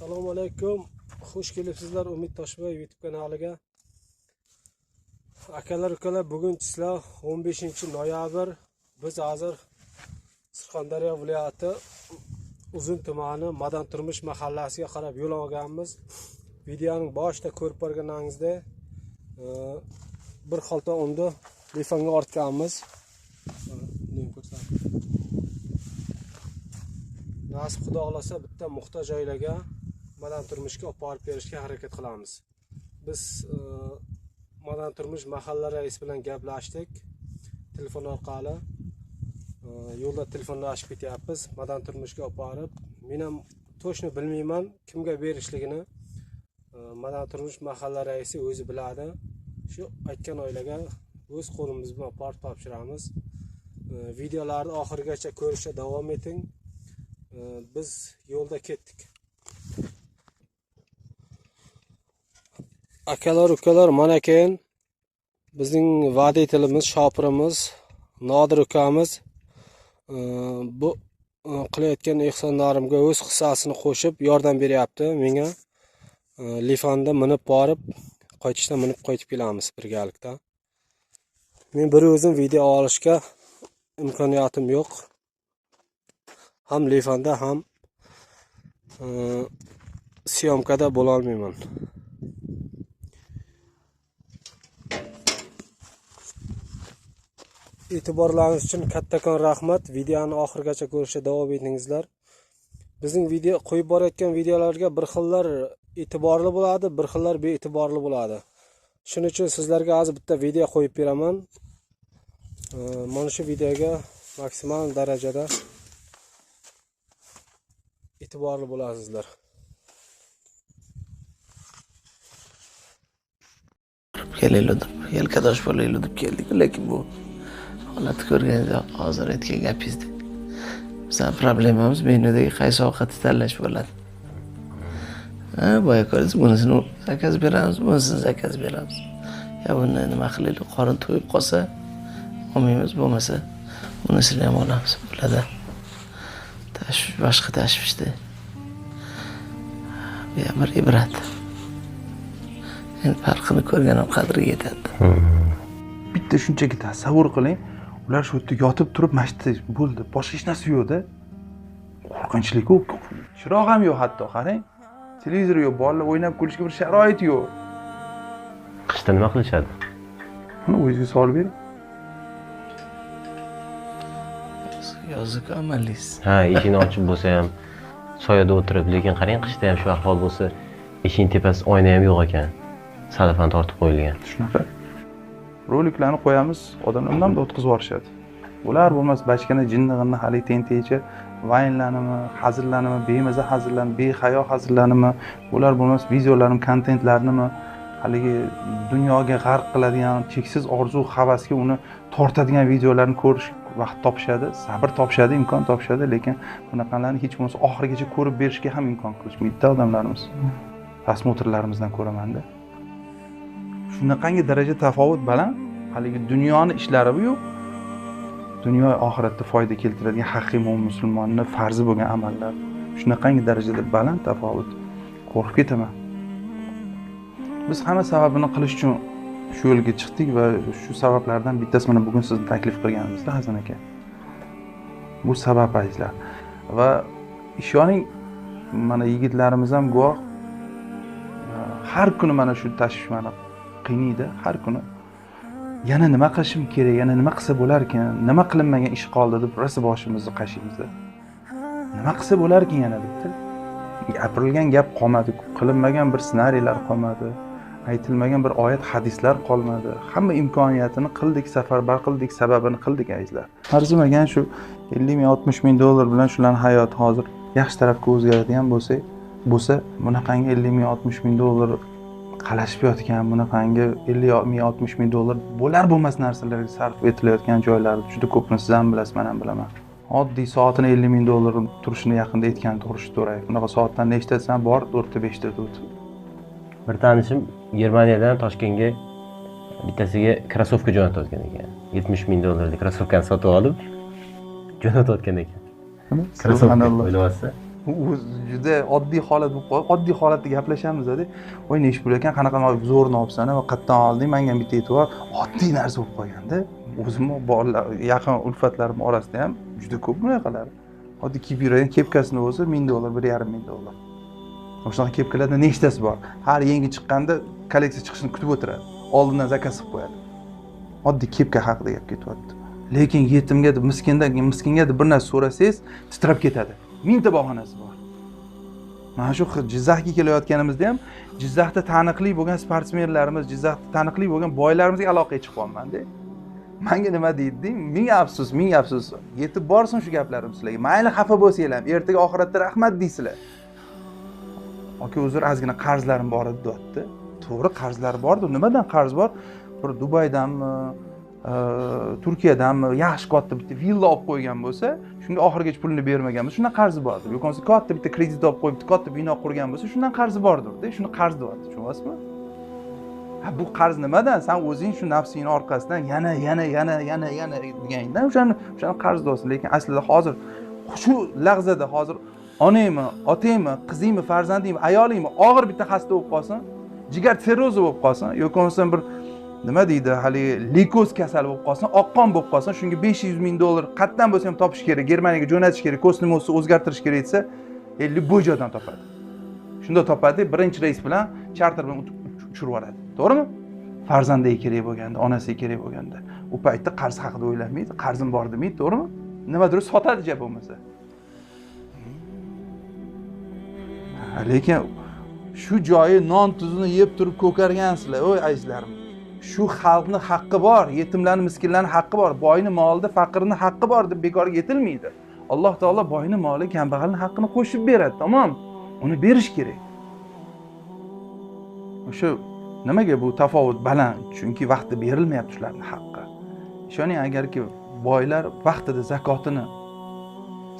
Assalomu alaykum. Xush kelibsizlar Umid Toshboy YouTube kanaliga. Akalar, ukalar, bugun sizlar 15-noyabr biz hozir Surxondaryo viloyati Uzun tumani Madan Turmush mahallasiga qarab yo'l olganmiz. Videoning boshida ko'rib borganingizdek bir xalta unni telefonga ortganmiz. Nasib xudo xolasa bitta muhtoj oilaga Madan Turmushga olib borib berishga harakat qilamiz. Biz Madan Turmush mahalla raisi bilan gaplashdik. Telefon orqali yo'lda telefonlashib ketyapmiz. Madan Turmushga olib borib, men ham to'shni bilmayman kimga berishligini. Madan Turmush mahalla raisi o'zi biladi. Shu aytgan oilaga o'z qo'limiz bilan olib borib topshiramiz. Videolarni oxirigacha ko'rishga davom eting. Biz yo'lda ketdik. Akalar, ukalar, mana keyin bizning voditelimiz, shopirimiz Nodir ukamiz bu qilayotgan ehsonlarimga o'z hissasini qo'shib yordam beryapti menga. Lifonda minib borib, qaytishda minib qaytib kelamiz birgalikda. Men bir o'zim video olishga imkoniyatim yo'q. Ham lifonda ham syomkada bo'la olmayman. E'tiborlaringiz uchun kattakon rahmat. Videoni oxirigacha ko'rishga davom etingizlar. Bizning video qo'yib borayotgan videolarga bir xillar e'tiborli bo'ladi, bir xillar bee'tiborli bo'ladi. Shuning uchun sizlarga hozir bitta video qo'yib beraman. Mana shu videoga maksimal darajada e'tiborli bo'lasizlar. Kelaylik, yelkadosh bo'laylik deb keldik, lekin bu holatni ko'rganda hozir aytgan gapingizda bizning problemamiz menudagi qaysi ovqatni tanlash bo'ladi. Boya ko'rdingiz, bunisini zakaz beramiz, bunisini zakaz beramiz. Ya buni nima qilaylik, qorin to'yib qolsa olmaymiz, bo'lmasa bunisini ham olamiz. Bo'ladi. Boshqa tashvishda. Bu ham bir ibrat. Endi farqini ko'rganim qadriga yetadi. Bitta shunchaki tasavvur qiling, ular shu yerda yotib turib mashta bo'ldi, boshqa hech narsa yo'qda. Qo'rqinchlik-ku. Chiroq ham yo'q hatto, qarang. Televizor yo'q, bolalar o'ynab kulishga bir sharoit yo'q. Qishda nima qilishadi? Buni o'zingizga solib bering. Yozgi amalingiz. Ha, eshikni ochib bo'lsa ham soyada o'tirib, lekin qarang, qishda ham shu ahvol bo'lsa, eshikning tepasi oyna ham yo'q ekan. Salafan tortib qo'yilgan. Shunaqa. Roliklarni qo'yamiz, odamlar undan da o'tkazib yuborishadi. Ular bo'lmas bachkana jinnig'ini hali tenteyicha vaynlanimi, hazillanimi, bemaza hazillanimi, behayo hazillanimi, ular bo'lmas videolarim, kontentlarnimi, haligi dunyoga g'arq qiladigan, cheksiz orzu, havasga uni tortadigan videolarni ko'rish vaqt topishadi, sabr topishadi, imkon topishadi, lekin bunaqalarni hech bo'lmasa oxirigacha ko'rib berishga ham imkon qilishmaydi odamlarimiz. Prosmotrlarimizdan ko'ramanda. Shunaqangi daraja tafovut baland, haligi dunyoni ishlari bu yo'q. Dunyo oxiratda foyda keltiradigan haqiqiy mo'min musulmonning farzi bo'lgan amallar. Shunaqangi darajada baland tafovut. Qo'rqib ketaman. Biz hamma sababini qilish uchun shu yo'lga chiqdik va shu sabablardan bittasi mana bugun sizni taklif qilganimizda Hasan aka. Bu sabab azizlar. Va ishoning, mana yigitlarimiz ham guvoh. Har kuni mana shu tashvish meni qiynaydi, har kuni. Yana nima qilishim kerak, yana nima qilsa bo'lar ekan, nima qilinmagan ish qoldi deb rosa boshimizni qashiymiz. Nima qilsa bo'lar ekan yana deb. Gapirilgan gap qolmadi, qilinmagan bir ssenariylar qolmadi, aytilmagan bir oyat hadislar qolmadi. Hamma imkoniyatini qildik, safarbar qildik, sababini qildik azizlar. Arzimagan shu 50 ming, 60 ming dollar bilan shularning hayoti hozir yaxshi tarafga o'zgaradigan bo'lsa, bunaqangi 50 ming, 60 ming dollar qalashib yotgan, bunaqangi 50 ming, 60 ming dollar bo'lar bo'lmas narsalarga sarf etilayotgan joylarni juda ko'pni siz ham bilasiz, men ham bilaman. Oddiy soatini 50 ming dollar turishini yaqinda aytgan to'g'ri to'ray. Bunaqa soatdan nechta desam bor, 4 ta 5 ta o'tdi. Bir tanishim Germaniyadan Toshkentga bittasiga krossovka jo'natayotgan ekan. 70 ming dollarlik krossovkani sotib olib jo'natayotgan ekan. Krossovka o'ylayapsiz. u juda oddiy holat bo'lib qoldi. Oddiy holatda gaplashamiz-da. Voy nech pul ekan, qanaqa zo'rni olibsan va qayerdan olding? Menga bitta aytib bor. Oddiy narsa bo'lib qolganda, o'zimni bolalar, yaqin ulfatlarim orasida ham juda ko'p bunaqalar. Oddiy kiyib yuradigan kepkasini o'zi $1000, $1,500. O'shaqa kepkalarda nechtasi bor? Har yangi chiqqanda kolleksiya chiqishini kutib o'tiradi. Oldindan zakaz qilib qo'yadi. Oddiy kepka haqida gap ketyapti. Lekin yetimga deb miskinga deb bir narsa so'rasangiz, titrab ketadi. Mingta bahonasi bor. Mana shu Jizzaxga kelayotganimizda ham Jizzaxda taniqli bo'lgan sportsmenlarimiz, Jizzaxda taniqli bo'lgan boylarimizga aloqaga chiqyapman-da. Menga nima deydi? Ming afsus. Yetib borsin shu gaplarim sizlarga. Mayli xafa bo'lsanglar ham, ertaga oxiratda rahmat deysizlar. Aka o'zir ozgina qarzlarim bor edi deyapti. To'g'ri, qarzlar bordi. Nimadan qarz bor? Bir Dubaydanmi, Turkiyadanmi yaxshi katta bitta villa olib qo'ygan bo'lsa, shunga oxirgacha pulini bermaganmiz, shundan qarzi bordi. Yo'qsa katta bitta kredit olib qo'yib, katta bino qurgan bo'lsa, shundan qarzi bordir-da. Shuni qarz deyapti, tushunyapsizmi? Ha, bu qarz nimadan? Sen o'zing shu nafsingning orqasidan yana deganingdan o'shani qarz deyapsan. Lekin aslida hozir shu lahzada hozir onangmi, otangmi, qizingmi, farzandingmi, ayolingmi og'ir bitta xasta bo'lib qolsin, jigar sirrozi bo'lib qolsin, yoki bo'lmasa bir nima deydi, hali leykoz kasali bo'lib qolsin, oqqon bo'lib qolsin, shunga $500,000 qatdan bo'lsa ham topish kerak, Germaniyaga jo'natish kerak, kosmosni o'zgartirish kerak desa, 50 bo'yjodan topadi. Shunda topadi, birinchi reys bilan charter bilan uchirib yuboradi. To'g'rimi? Farzandiga kerak bo'lganda, onasiga kerak bo'lganda, u paytda qarz haqida o'ylamaydi, qarzim bor demaydi, to'g'rimi? Nimadir sotadi jab bo'lmasa. Lekin shu joyi non tuzini yeb turib ko'kargansizlar, o'y azizlarim. Shu xalqni haqqi bor, yetimlarning, miskinlarning haqqi bor, boyning molida faqirning haqqi bor deb bekorga yetilmaydi. Alloh taolo boyning moli kambag'alning haqqini qo'shib beradi, tamom. Uni berish kerak. O'sha nimaga bu tafovut baland? Chunki vaqtida berilmayapti shularning haqqi. Ishoning, agarki boylar vaqtida zakotini,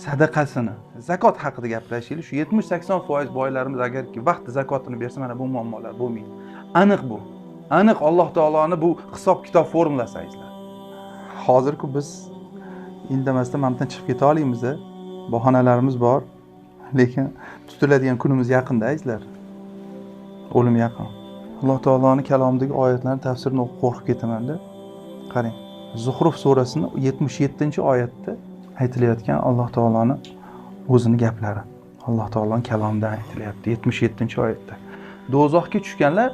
sadaqasini, zakot haqida gaplashaylik, shu 70-80% boylarimiz agarki vaqtida zakotini bersa, mana bu muammolar bo'lmaydi. Aniq bu. Aniq Alloh taoloni bu hisob-kitob formulasi aytlar. Hozir-ku biz indamasdan mamdan chiqib keta olamiz, bahonalarimiz bor. Lekin tutiladigan kunimiz yaqinda aytlar. O'lim yaqin. Alloh taoloning kalomidagi oyatlarning tafsirini o'qib qo'rqib ketaman-da. Qarang, Zuhruf surasining 77-oyatda aytilayotgan Alloh taoloning o'zini gaplari. Alloh taoloning kalomidan aytilyapti 77-oyatda. Do'zaxga tushganlar,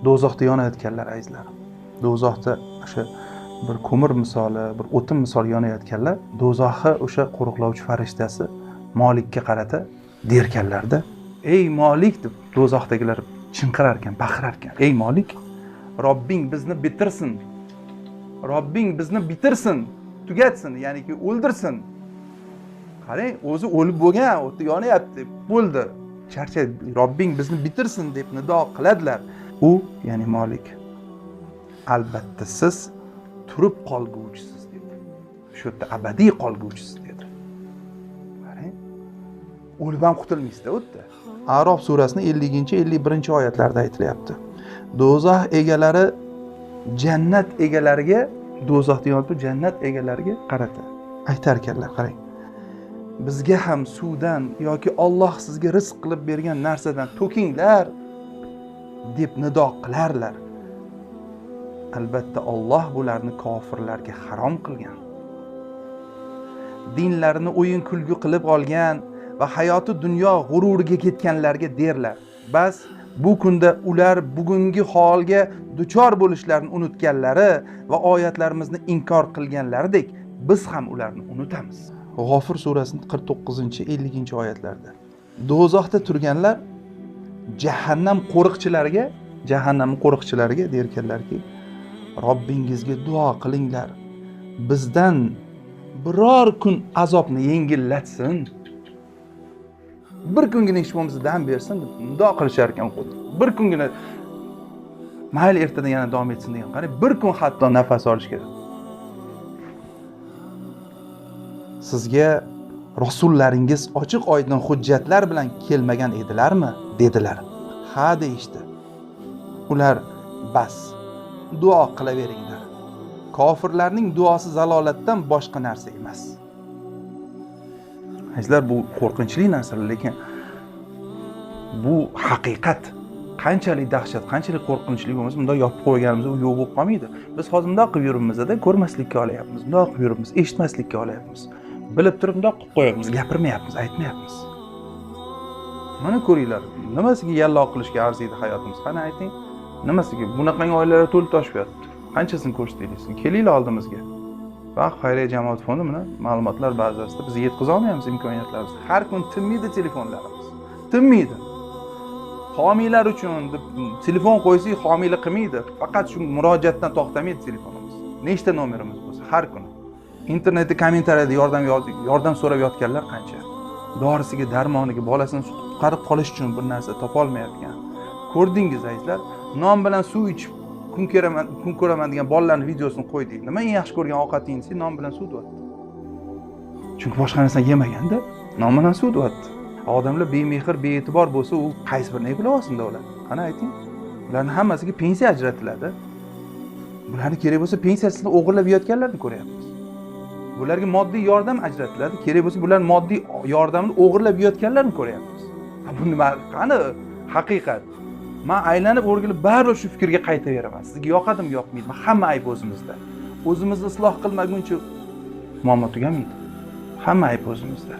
do'zaxda yonayotganlar azizlar. Do'zaxda o'sha bir ko'mir misoli, bir o'tin misoli yonayotganlar, do'zaxni o'sha qo'riqlovchi farishtasi Malikka qarata derkanlarda, "Ey Malik" deb do'zaxdagilar chinqirar ekan, baqirar ekan. "Ey Malik, Robbing bizni bitirsin. Robbing bizni bitirsin, tugatsin, ya'niki o'ldirsin." Qarang, o'zi o'lib bo'lgan, o'tda yonyapti, bo'ldi. Charchadi, Robbing bizni bitirsin deb nido qiladilar. U, ya'ni Malik, albatta siz turib qolguvchisiz dedi. Shu yerda abadiy qolguvchisiz dedi. Qarang, o'lib ham qutulmaysizda o'tda. A'rof surasining 50-51-oyatlarida aytilyapti. Do'zax egalari jannat egalariga, do'zaxda yotib jannat egalariga qarata aytar ekanlar, qarang. Bizga ham suvdan yoki Alloh sizga rizq qilib bergan narsadan to'kinglar deb nido qilarlar. Albatta Alloh bularni kofirlarga harom qilgan. Dinlarini o'yin kulgu qilib olgan va hayoti dunyo g'ururiga ketganlarga derlar. Bas bu kunda ular bugungi holga duchor bo'lishlarini unutganlari va oyatlarimizni inkor qilganlaridek biz ham ularni unutamiz. G'ofir surasining 49-50-oyatlarida. Do'zaxda turganlar jahannam qo'riqchilariga derkanlarki, Robbingizga duo qilinglar. Bizdan biror kun azobni yengillatsin. Bir kungina hech bo'lmasa dam bersin deb duo qilishar ekan. Bir kungina mayli ertadan yana davom etsin degan. Qarang, bir kun hatto nafas olish kerak. Sizga rasullaringiz ochiq oydin hujjatlar bilan kelmagan edilarmi? Dedilar. Ha deyishdi. Ular bas duo qilaveringlar. Kofirlarning duosi zalolatdan boshqa narsa emas. Azizlar, bu qo'rqinchli narsalar, lekin bu haqiqat. Qanchalik dahshat, qanchalik qo'rqinchli bo'lmasa, bundoq yopib qo'yganimizda u yo'q bo'lib qolmaydi. Biz hozir bundoq qilib yuribmiz-da, ko'rmaslikka olyapmiz, bundoq qilib yuribmiz, eshitmaslikka olyapmiz. Bilib turib bundoq qilib qo'yapmiz, gapirmayapmiz, aytmayapmiz. Mana ko'ringlar, nimasiga yalloq qilishga arziydi hayotimiz? Qani ayting, nimasiga? Bunaqangi oilalar to'lib toshib yotibdi. Qanchasini ko'rsataylik? Kelinglar oldimizga. Vaqt xayriya jamoat fondi mana ma'lumotlar bazasida biz yetkiza olmaymiz imkoniyatlarimizni. Har kun tinmaydi telefonlarimiz. Tinmaydi. Homiylar uchun deb telefon qo'ysak, homiylik qilmaydi. Faqat shu murojaatdan to'xtamaydi telefonimiz. Nechta nomerimiz bo'lsa har kuni. Internetda kommentariyada yordam so'rab yotganlar qancha? Dorisiga, darmoniga, bolasini qutqarib qolish uchun bir narsa topa olmayotgan. Ko'rdingiz azizlar, non bilan suv ichib kun ko'raman degan bolalarning videosini qo'ydik. Nima eng yaxshi ko'rgan ovqatingiz non bilan suv deyapti. Chunki boshqa narsani yemaganda non bilan suv deyapti. Odamlar bemehr, bee'tibor bo'lsa, u qaysi birini eplab olsin-da ular? Qani ayting. Ularning hammasiga pensiya ajratiladi. Bularni kerak bo'lsa pensiyasini o'g'irlab yeyotganlarni ko'ryapmiz. Bularga moddiy yordam ajratiladi. Kerak bo'lsa bular moddiy yordamni o'g'irlab yeyotganlarni ko'ryapmiz. Bu nima? Qani haqiqat? Men aylanib o'rgilib baribir shu fikrga qaytaveraman. Sizga yoqadimi, yoqmaydimi? Hamma ayb o'zimizda. O'zimizni isloh qilmaguncha muammo tugamaydi. Hamma ayb o'zimizda.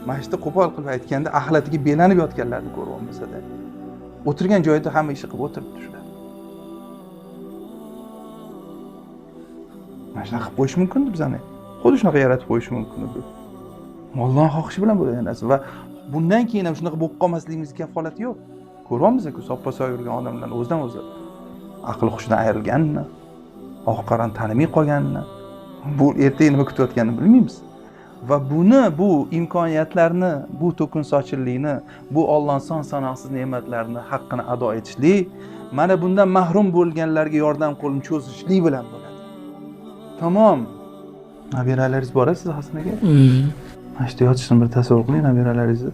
Mashta qo'pol qilib aytganda axlatiga belanib yotganlarni ko'rib olmasa-da, o'tirgan joyida hamma ish qilib o'tiribdi shular. Mana shunaqa qilib qo'yish mumkin bizani. Xuddi shunaqa yaratib qo'yish mumkin edi. Allohning xohishi bilan bo'lgan narsa va bundan keyin ham shunaqa bo'lib qolmasligimizga kafolati yo'q. Ko'ryapmiz-ku, soppa-soy yurgan odamlarning o'zidan o'zi aql hushidan ayrilganini, oq-qorani tanimay qolganini, bu ertaga nima kutayotganini bilmaymiz. Va bu imkoniyatlarni, bu to'kin sochillikni, bu Allohning son sanoqsiz ne'matlarini haqqini ado etishlik, mana bundan mahrum bo'lganlarga yordam qo'lini cho'zishlik bilan bo'ladi. Tamom. Nabiralaringiz bor-a siz Hasan aka? Mana shu yotishni bir tasavvur qiling nabiralaringizni.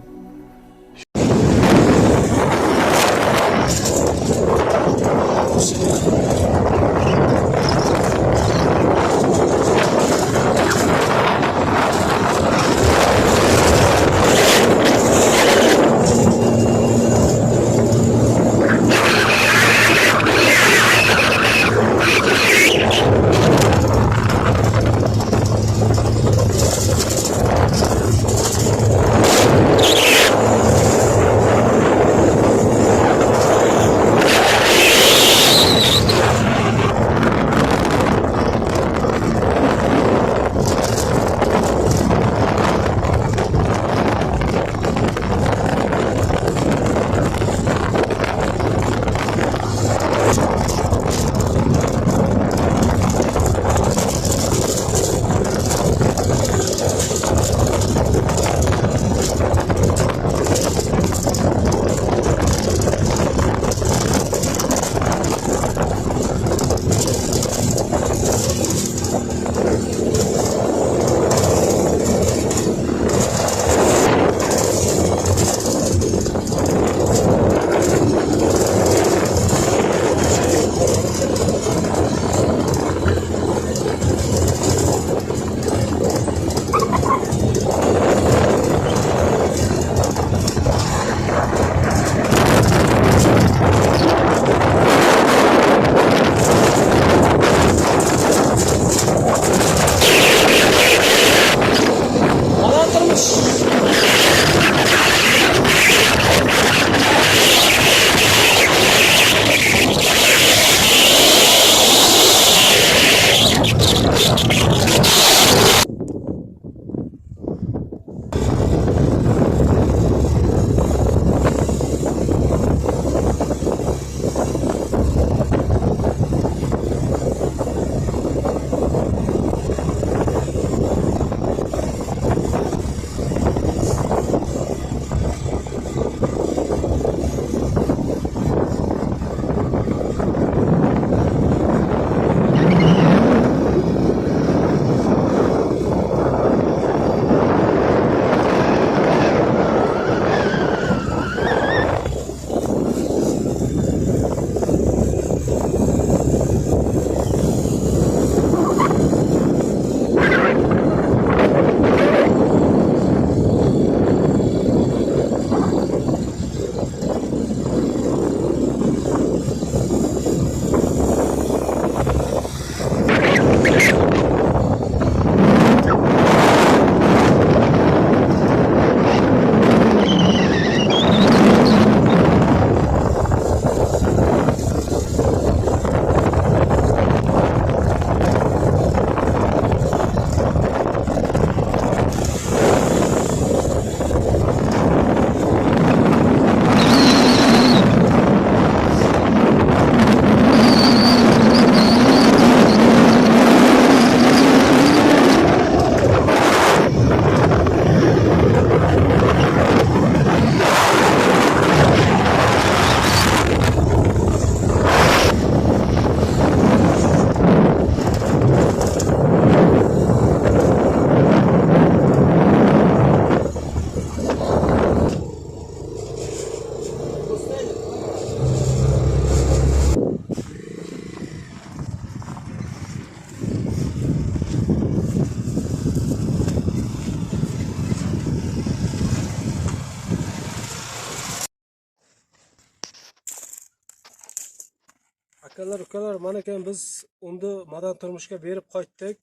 Akalar, ukalar, mana ekan biz uni madan turmushga berib qaytdik.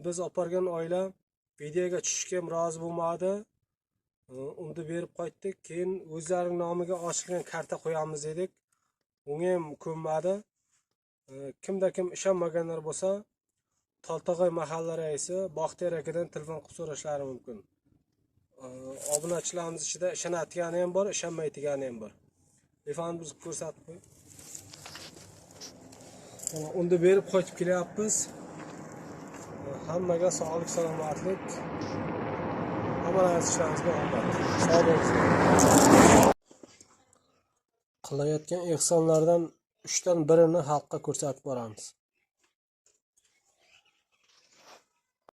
Biz olib borgan oila videoga tushishga ham rozi bo'lmadi. Uni berib qaytdik. Keyin o'zlarining nomiga ochilgan karta qo'yamiz dedik. Unga ham ko'nmadi. Kimda kim ishonmaganlar bo'lsa, Toltag'oy mahalla raisi Baxtiyor akadan telefon qilib so'rashlari mumkin. Obunachilarimiz ichida ishonayotgani ham bor, ishonmaydigani ham bor. Telefonni biz ko'rsatib qo'y. Unda berib qaytib kelyapmiz. Hammaga sog'lik, salomatlik. Hamma ishlarimizga omad. Sog' bo'lsin. Qilayotgan ehsonlardan 3 dan birini xalqqa ko'rsatib boramiz.